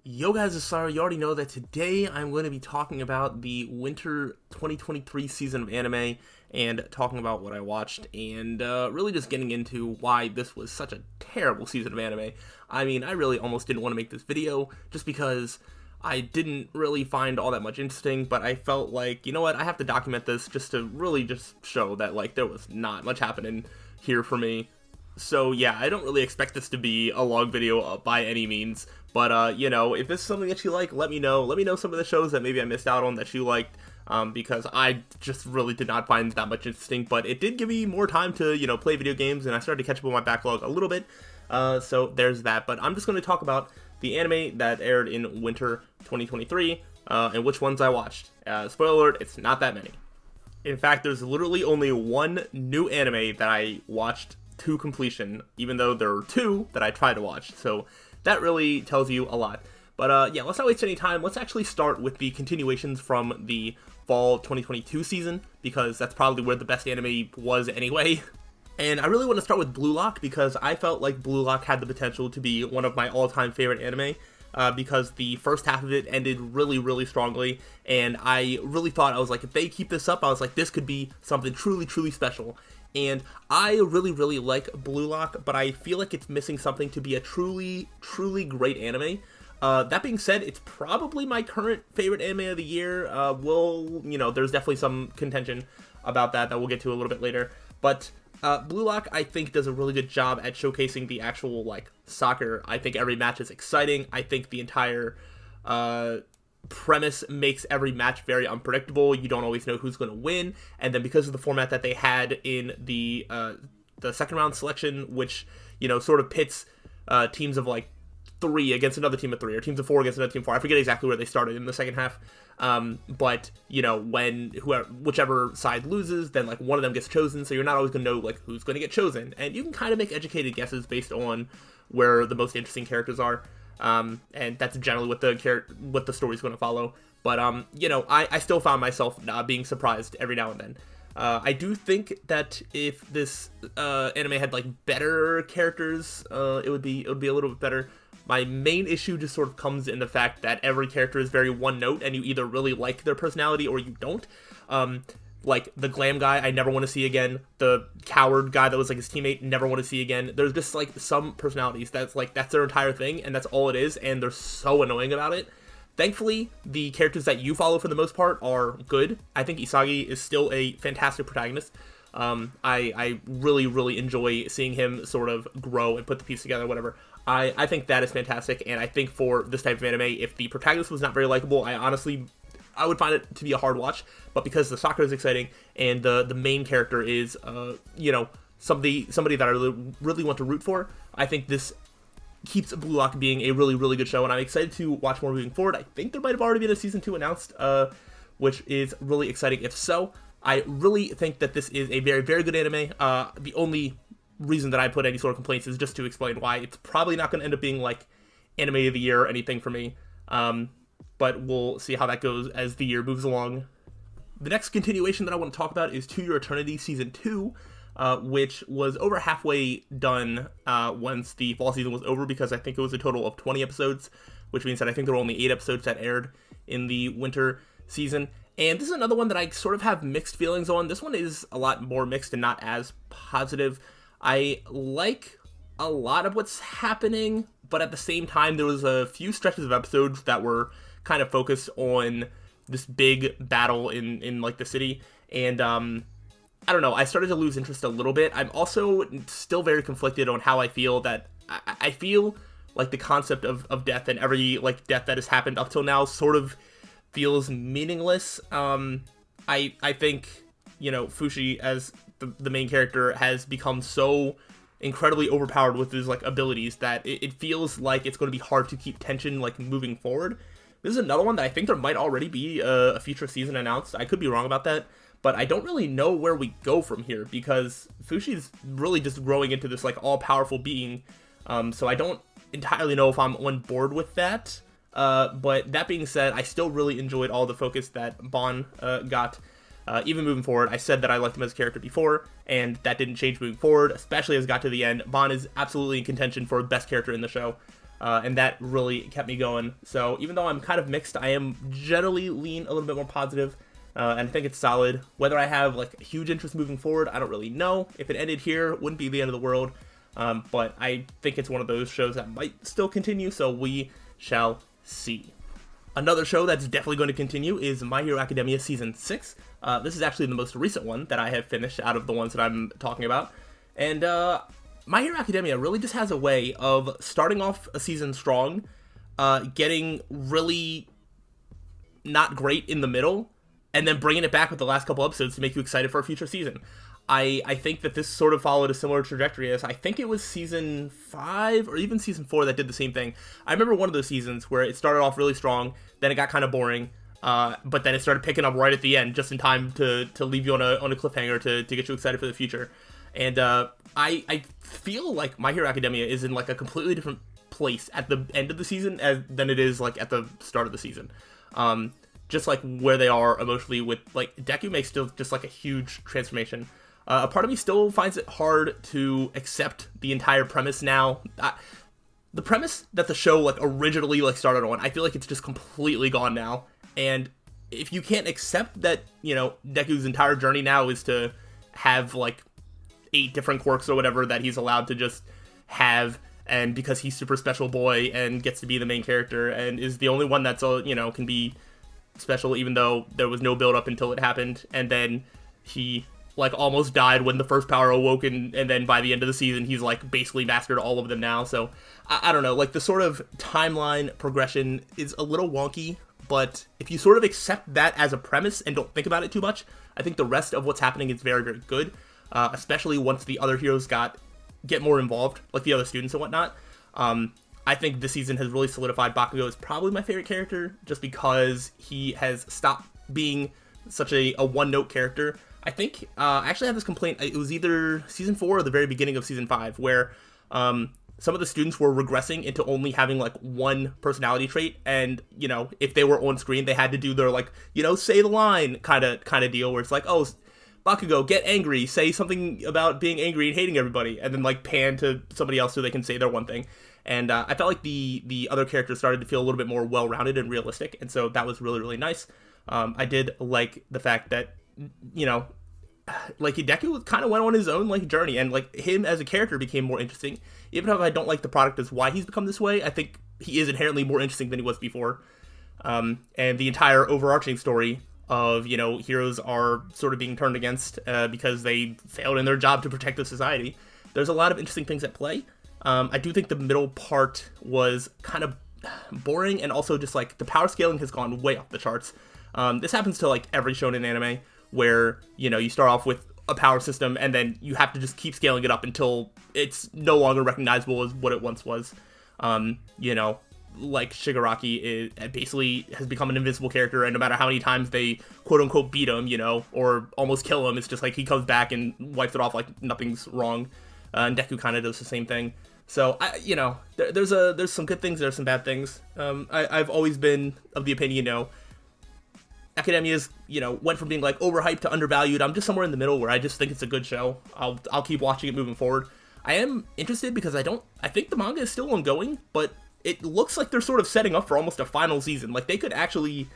Yo guys, it's Slyroh. You already know that today I'm going to be talking about the winter 2023 season of anime and talking about what I watched and really just getting into why this was such a terrible season of anime. I mean, I really almost didn't want to make this video just because I didn't really find all that much interesting, but I felt like, you know what, I have to document this just to really just show that like there was not much happening here for me. So yeah, I don't really expect this to be a long video by any means, but if this is something that you like, let me know. Let me know some of the shows that maybe I missed out on that you liked, because I just really did not find that much interesting, but it did give me more time to, play video games, and I started to catch up on my backlog a little bit, so there's that. But I'm just going to talk about the anime that aired in winter 2023, and which ones I watched. Spoiler alert, it's not that many. In fact, there's literally only one new anime that I watched to completion, even though there are two that I tried to watch. So that really tells you a lot. But yeah, let's not waste any time. Let's actually start with the continuations from the fall 2022 season, because that's probably where the best anime was anyway. And I really want to start with Blue Lock because I felt like Blue Lock had the potential to be one of my all-time favorite anime. Because the first half of it ended really, really strongly, and I really thought, I was like, if they keep this up, I was like, this could be something truly, truly special. And I really, really like Blue Lock, but I feel like it's missing something to be a truly, truly great anime. That being said, it's probably my current favorite anime of the year. There's definitely some contention about that we'll get to a little bit later. But Blue Lock, I think, does a really good job at showcasing the actual, soccer. I think every match is exciting. I think the entire premise makes every match very unpredictable. You don't always know who's going to win. And then because of the format that they had in the second round selection, which, sort of pits teams of, three against another team of three, or teams of four against another team of four. I forget exactly where they started in the second half. But when whichever side loses, then one of them gets chosen. So you're not always going to know who's going to get chosen, and you can kind of make educated guesses based on where the most interesting characters are. And that's generally what the story's going to follow. But I still found myself being surprised every now and then. I do think that if this anime had better characters, it would be a little bit better. My main issue just sort of comes in the fact that every character is very one note, and you either really like their personality or you don't. The glam guy, I never want to see again. The coward guy that was his teammate, never want to see again. There's just some personalities that's that's their entire thing, and that's all it is, and they're so annoying about it. Thankfully, the characters that you follow for the most part are good. I think Isagi is still a fantastic protagonist. I really, really enjoy seeing him sort of grow and put the piece together, whatever. I think that is fantastic, and I think for this type of anime, if the protagonist was not very likable, I would find it to be a hard watch. But because the soccer is exciting, and the main character is, somebody that I really want to root for, I think this keeps Blue Lock being a really, really good show, and I'm excited to watch more moving forward. I think there might have already been a season 2 announced, which is really exciting if so. I really think that this is a very, very good anime. The only reason that I put any sort of complaints is just to explain why it's probably not going to end up being anime of the year or anything for me. But we'll see how that goes as the year moves along. The next continuation that I want to talk about is To Your Eternity Season 2, which was over halfway done once the fall season was over, because I think it was a total of 20 episodes, which means that I think there were only 8 episodes that aired in the winter season. And this is another one that I sort of have mixed feelings on. This one is a lot more mixed and not as positive. I like a lot of what's happening, but at the same time, there was a few stretches of episodes that were kind of focused on this big battle in the city. And I don't know, I started to lose interest a little bit. I'm also still very conflicted on how I feel that I feel the concept of death and every death that has happened up till now sort of feels meaningless. I think, Fushi as the main character has become so incredibly overpowered with his abilities that it feels like it's going to be hard to keep tension moving forward. This is another one that I think there might already be a future season announced. I could be wrong about that, but I don't really know where we go from here, because Fushi's really just growing into this all-powerful being. So I don't entirely know if I'm on board with that. But that being said, I still really enjoyed all the focus that Bon got. Even moving forward, I said that I liked him as a character before, and that didn't change moving forward, especially as it got to the end. Bon is absolutely in contention for best character in the show. and that really kept me going. So even though I'm kind of mixed, I am generally lean a little bit more positive, and I think it's solid. Whether I have like a huge interest moving forward, I don't really know. If it ended here, it wouldn't be the end of the world, but I think it's one of those shows that might still continue, so we shall see. Another show that's definitely going to continue is My Hero Academia Season 6. This is actually the most recent one that I have finished out of the ones that I'm talking about. And My Hero Academia really just has a way of starting off a season strong, getting really not great in the middle, and then bringing it back with the last couple episodes to make you excited for a future season. I think that this sort of followed a similar trajectory as I think it was season 5 or even season 4 that did the same thing. I remember one of those seasons where it started off really strong, then it got kind of boring, but then it started picking up right at the end, just in time to leave you on a cliffhanger to get you excited for the future. And I feel like My Hero Academia is in like a completely different place at the end of the season than it is like at the start of the season. Just like where they are emotionally with like Deku makes still just like a huge transformation. A part of me still finds it hard to accept the entire premise now. The premise that the show like originally like started on, I feel like it's just completely gone now. And if you can't accept that, you know, Deku's entire journey now is to have like 8 different quirks or whatever that he's allowed to just have, and because he's super special boy and gets to be the main character and is the only one that's you know, can be special even though there was no build up until it happened, and then he like almost died when the first power awoke, and then by the end of the season he's like basically mastered all of them now. So I don't know, like the sort of timeline progression is a little wonky, but if you sort of accept that as a premise and don't think about it too much, I think the rest of what's happening is very, very good, especially once the other heroes get more involved, like the other students and whatnot. I think this season has really solidified Bakugo as probably my favorite character, just because he has stopped being such a one-note character. I think I actually had this complaint. It was either season 4 or the very beginning of season 5, where some of the students were regressing into only having like one personality trait, and you know, if they were on screen, they had to do their like, you know, say the line kind of deal, where it's like, oh, Bakugo, get angry, say something about being angry and hating everybody, and then like pan to somebody else so they can say their one thing. And I felt like the other characters started to feel a little bit more well-rounded and realistic, and so that was really, really nice. I did like the fact that, you know, like Deku kind of went on his own like journey, and like him as a character became more interesting. Even if I don't like the product as why he's become this way, I think he is inherently more interesting than he was before. And the entire overarching story of, you know, heroes are sort of being turned against because they failed in their job to protect the society. There's a lot of interesting things at play. I do think the middle part was kind of boring, and also just like the power scaling has gone way off the charts. This happens to like every shonen anime, where, you know, you start off with a power system and then you have to just keep scaling it up until it's no longer recognizable as what it once was. You know, like Shigaraki basically has become an invincible character, and no matter how many times they quote unquote beat him, you know, or almost kill him, it's just like he comes back and wipes it off like nothing's wrong. And Deku kind of does the same thing. So you know, there's some good things, there's some bad things. I've always been of the opinion, you know, Academia's, you know, went from being like overhyped to undervalued. I'm just somewhere in the middle where I just think it's a good show. I'll keep watching it moving forward. I am interested because I think the manga is still ongoing, but it looks like they're sort of setting up for almost a final season. Like they could actually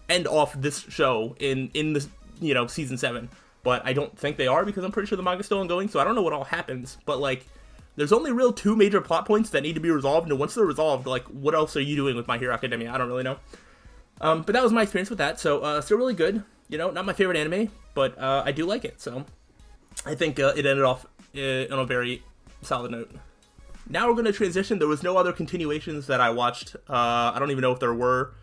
end off this show in this, you know, season 7, but I don't think they are, because I'm pretty sure the manga's still ongoing. So I don't know what all happens, but like there's only real 2 major plot points that need to be resolved, and once they're resolved, like what else are you doing with My Hero Academia? I don't really know. But that was my experience with that, so still really good. You know, not my favorite anime, but I do like it, so I think it ended off on a very solid note. Now we're going to transition. There was no other continuations that I watched. I don't even know if there were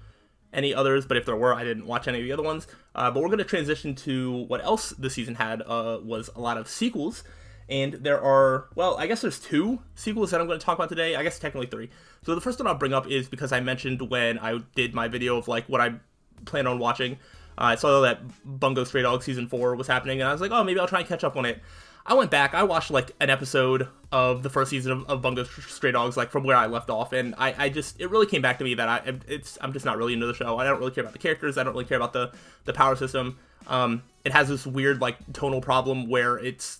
any others, but if there were, I didn't watch any of the other ones. But we're going to transition to what else this season had, was a lot of sequels. And there are, well, I guess there's 2 sequels that I'm going to talk about today. I guess technically 3. So the first one I'll bring up is because I mentioned when I did my video of like what I plan on watching, I saw that Bungo Stray Dogs Season 4 was happening, and I was like, oh, maybe I'll try and catch up on it. I went back, I watched like an episode of the first season of Bungo Stray Dogs, like from where I left off, and I just, it really came back to me that I'm just not really into the show. I don't really care about the characters, I don't really care about the power system. It has this weird like tonal problem where it's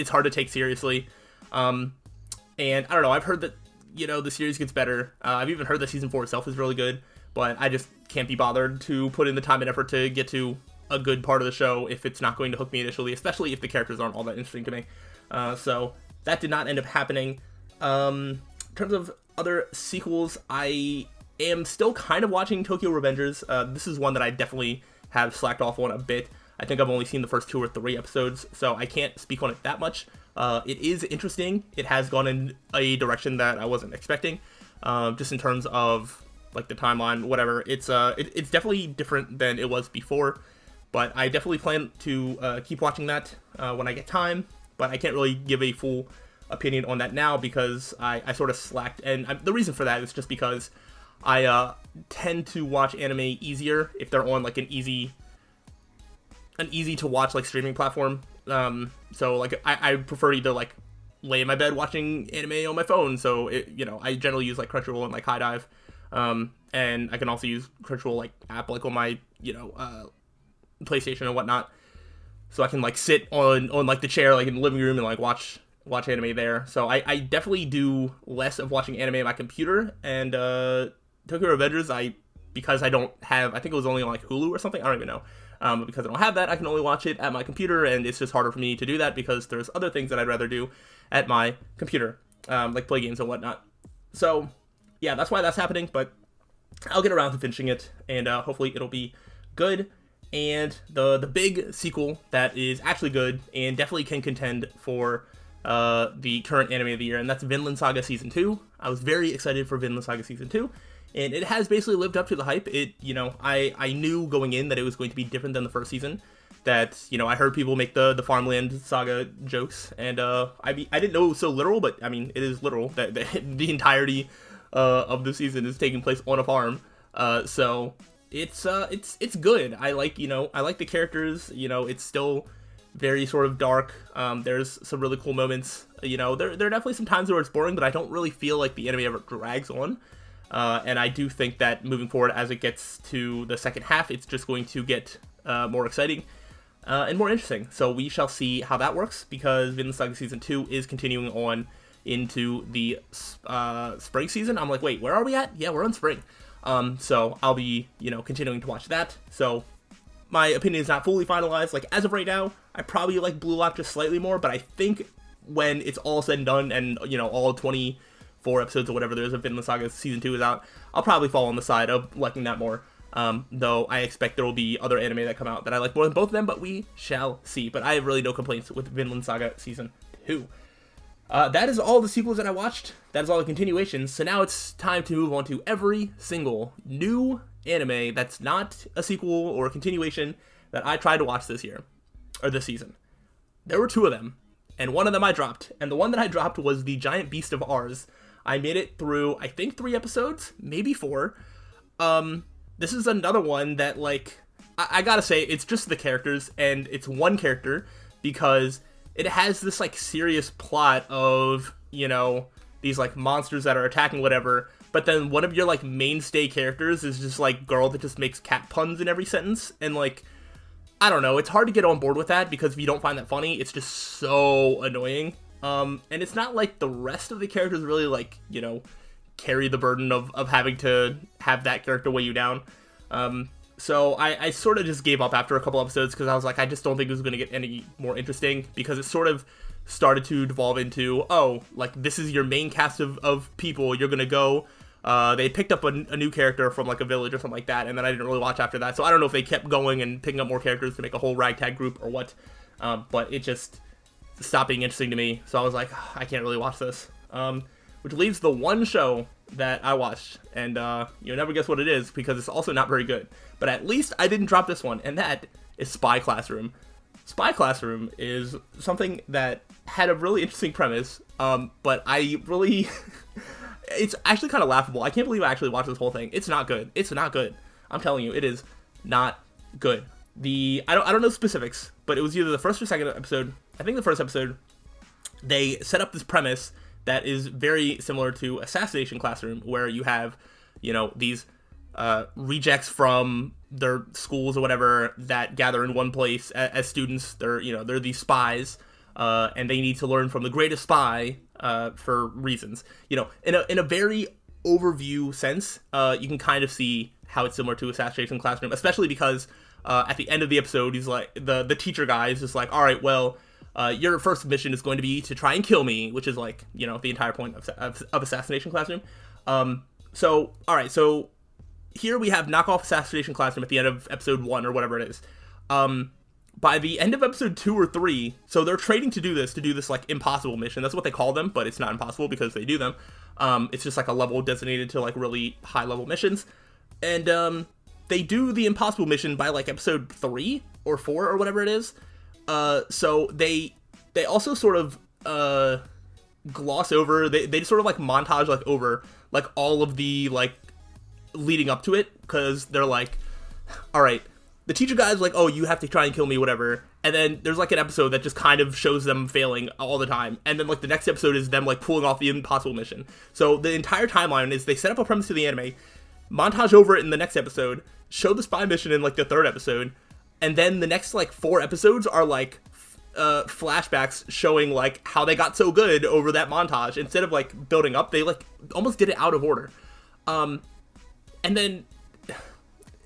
hard to take seriously. And I don't know, I've heard that, the series gets better. I've even heard that season 4 itself is really good, but I just can't be bothered to put in the time and effort to get to a good part of the show if it's not going to hook me initially, especially if the characters aren't all that interesting to me. So that did not end up happening. In terms of other sequels, I am still kind of watching Tokyo Revengers. This is one that I definitely have slacked off on a bit. I think I've only seen the first 2 or 3 episodes, so I can't speak on it that much. It is interesting. It has gone in a direction that I wasn't expecting, just in terms of like the timeline, whatever. It's definitely different than it was before, but I definitely plan to keep watching that when I get time. But I can't really give a full opinion on that now because I sort of slacked, and the reason for that is just because I tend to watch anime easier if they're on like an easy to watch like streaming platform. So like I prefer to either like lay in my bed watching anime on my phone. So I generally use like Crunchyroll and like High Dive, and I can also use Crunchyroll like app like on my PlayStation and whatnot. So I can like sit on like the chair like in the living room and like watch anime there. So I definitely do less of watching anime on my computer. And Tokyo Revengers, because I don't have, I think it was only on like Hulu or something, I don't even know. But because I don't have that, I can only watch it at my computer, and it's just harder for me to do that because there's other things that I'd rather do at my computer, like play games and whatnot. So yeah, that's why that's happening, but I'll get around to finishing it, and hopefully it'll be good. And the big sequel that is actually good and definitely can contend for the current anime of the year, and that's Vinland Saga Season 2. I was very excited for Vinland Saga Season 2, and it has basically lived up to the hype. I knew going in that it was going to be different than the first season, that, I heard people make the Farmland Saga jokes, and I didn't know it was so literal, but I mean, it is literal, that the entirety of the season is taking place on a farm, so it's good. I like the characters. It's still very sort of dark. There's some really cool moments. There are definitely some times where it's boring, but I don't really feel like the anime ever drags on. And I do think that moving forward, as it gets to the second half, it's just going to get more exciting and more interesting. So we shall see how that works, because Vinland Saga Season 2 is continuing on into the spring season. I'm like, wait, where are we at? Yeah, we're on spring. So I'll be, continuing to watch that. So my opinion is not fully finalized. Like, as of right now, I probably like Blue Lock just slightly more, but I think when it's all said and done and, all 24 episodes or whatever there is of Vinland Saga Season 2 is out, I'll probably fall on the side of liking that more. Though I expect there will be other anime that come out that I like more than both of them, but we shall see. But I have really no complaints with Vinland Saga Season 2. That is all the sequels that I watched. That is all the continuations. So now it's time to move on to every single new anime that's not a sequel or a continuation that I tried to watch this year, or this season. There were 2 of them, and one of them I dropped. And the one that I dropped was The Giant Beast of Ours. I made it through, I think, 3 episodes, maybe 4. This is another one that, like, I gotta say, it's just the characters, and it's one character, because it has this, like, serious plot of, these, like, monsters that are attacking whatever, but then one of your, like, mainstay characters is just, like, girl that just makes cat puns in every sentence, and, like, I don't know, it's hard to get on board with that, because if you don't find that funny, it's just so annoying. And it's not like the rest of the characters really, like, carry the burden of having to have that character weigh you down. So I sort of just gave up after a couple episodes, because I was like, I just don't think this is going to get any more interesting, because it sort of started to devolve into, oh, like, this is your main cast of people, you're going to go, they picked up a new character from, like, a village or something like that, and then I didn't really watch after that, so I don't know if they kept going and picking up more characters to make a whole ragtag group or what, but it just stopped being interesting to me, so I was like, oh, I can't really watch this, which leaves the one show that I watched, and you'll never guess what it is, because it's also not very good, but at least I didn't drop this one, and that is Spy Classroom. Spy Classroom is something that had a really interesting premise, but I really, it's actually kind of laughable. I can't believe I actually watched this whole thing. It's not good. It's not good. I'm telling you, it is not good. I don't know specifics, but it was either the first or second episode. I think the first episode, they set up this premise that is very similar to Assassination Classroom, where you have, these rejects from their schools or whatever that gather in one place as students. They're these spies, and they need to learn from the greatest spy for reasons. In a very overview sense, you can kind of see how it's similar to Assassination Classroom, especially because at the end of the episode, he's like, the teacher guy is just like, all right, well, your first mission is going to be to try and kill me, which is like, the entire point of Assassination Classroom. So, all right, so here we have knockoff Assassination Classroom at the end of episode 1 or whatever it is. By the end of episode 2 or 3, so they're training to do this like impossible mission. That's what they call them, but it's not impossible because they do them. It's just like a level designated to like really high level missions. And they do the impossible mission by like episode 3 or 4 or whatever it is. So they also sort of gloss over, they sort of like montage like over like all of the like leading up to it, because they're like, all right, the teacher guy's like, oh, you have to try and kill me, whatever. And then there's like an episode that just kind of shows them failing all the time. And then like the next episode is them like pulling off the impossible mission. So the entire timeline is they set up a premise to the anime, montage over it in the next episode, show the spy mission in like the third episode, and then the next like 4 episodes are like flashbacks showing like how they got so good over that montage. Instead of like building up, they like almost did it out of order. And then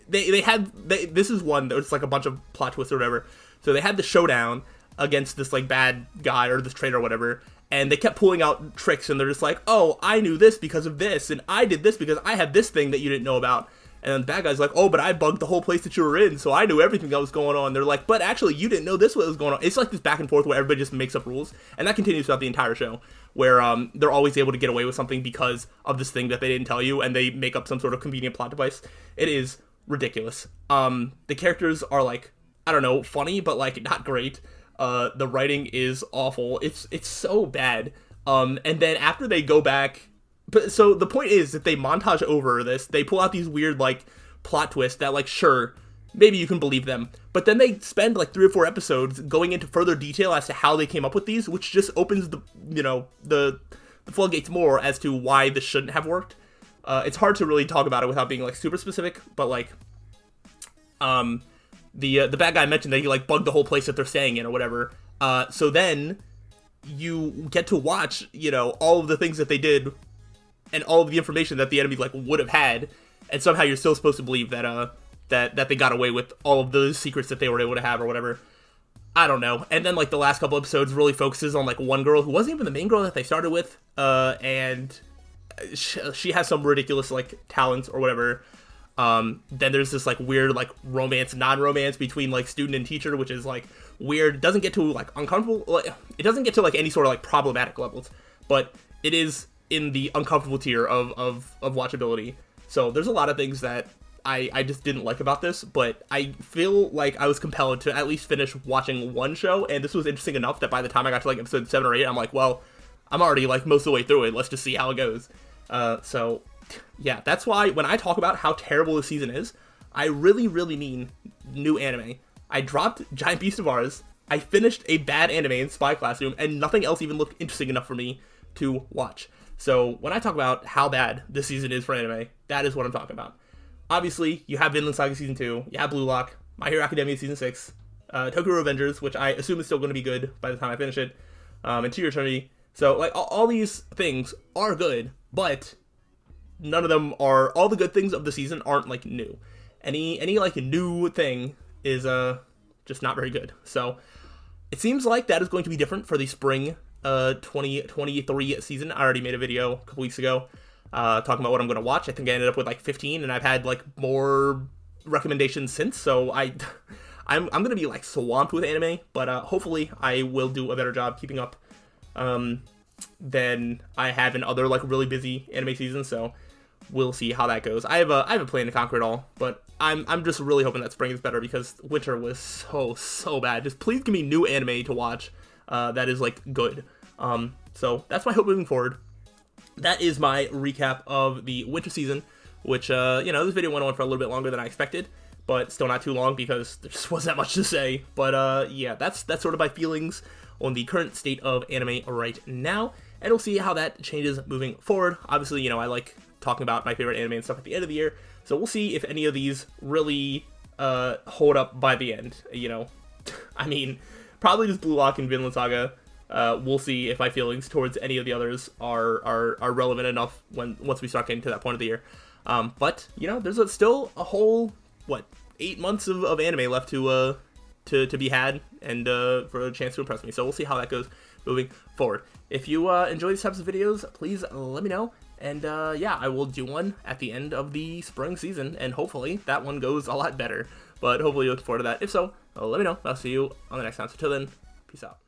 this is one that was like a bunch of plot twists or whatever. So they had the showdown against this like bad guy or this traitor or whatever, and they kept pulling out tricks, and they're just like, oh, I knew this because of this, and I did this because I had this thing that you didn't know about. And then the bad guy's like, oh, but I bugged the whole place that you were in, so I knew everything that was going on. They're like, but actually, you didn't know this what was going on. It's like this back and forth where everybody just makes up rules, and that continues throughout the entire show, where they're always able to get away with something because of this thing that they didn't tell you, and they make up some sort of convenient plot device. It is ridiculous. The characters are like, I don't know, funny, but like not great. The writing is awful. It's so bad. And then after they go back, but so the point is that they montage over this, they pull out these weird like plot twists that like, sure, maybe you can believe them, but then they spend like 3 or 4 episodes going into further detail as to how they came up with these, which just opens the floodgates more as to why this shouldn't have worked. It's hard to really talk about it without being like super specific, but like the bad guy mentioned that he like bugged the whole place that they're staying in or whatever. So then you get to watch, all of the things that they did and all of the information that the enemy like would have had, and somehow you're still supposed to believe that that they got away with all of those secrets that they were able to have or whatever. I don't know. And then like the last couple episodes really focuses on like one girl who wasn't even the main girl that they started with, and she has some ridiculous like talents or whatever. Then there's this like weird like romance, non-romance between like student and teacher, which is like weird. It doesn't get to like uncomfortable. It doesn't get to like any sort of like problematic levels, but it is in the uncomfortable tier of watchability. So there's a lot of things that I just didn't like about this, but I feel like I was compelled to at least finish watching one show, and this was interesting enough that by the time I got to like episode 7 or 8, I'm like, well, I'm already like most of the way through it. Let's just see how it goes. So yeah, that's why when I talk about how terrible this season is, I really, really mean new anime. I dropped Giant Beast of Ours, I finished a bad anime in Spy Classroom, and nothing else even looked interesting enough for me to watch. So when I talk about how bad this season is for anime, that is what I'm talking about. Obviously, you have Vinland Saga Season 2, you have Blue Lock, My Hero Academia Season 6, Tokyo Revengers, which I assume is still going to be good by the time I finish it, and To Your Eternity. So, like, all these things are good, but none of them are, all the good things of the season aren't, like, new. Any like, new thing is, just not very good. So, it seems like that is going to be different for the spring 2023 season. I already made a video a couple weeks ago talking about what I'm going to watch. I think I ended up with like 15, and I've had like more recommendations since, so I'm going to be like swamped with anime, but hopefully I will do a better job keeping up than I have in other like really busy anime seasons, so we'll see how that goes. I have a plan to conquer it all, but I'm just really hoping that spring is better because winter was so bad. Just please give me new anime to watch that is like good. So that's my hope moving forward. That is my recap of the winter season, which this video went on for a little bit longer than I expected, but still not too long because there just wasn't that much to say. But yeah, that's sort of my feelings on the current state of anime right now, and we'll see how that changes moving forward. Obviously, I like talking about my favorite anime and stuff at the end of the year, so we'll see if any of these really hold up by the end. I mean, probably just Blue Lock and Vinland Saga, we'll see if my feelings towards any of the others are relevant enough once we start getting to that point of the year. But you know, there's still a whole 8 months of anime left to be had, and for a chance to impress me. So we'll see how that goes moving forward. If you enjoy these types of videos, please let me know. And yeah, I will do one at the end of the spring season, and hopefully that one goes a lot better. But hopefully you look forward to that. If so, let me know. I'll see you on the next time. So till then, peace out.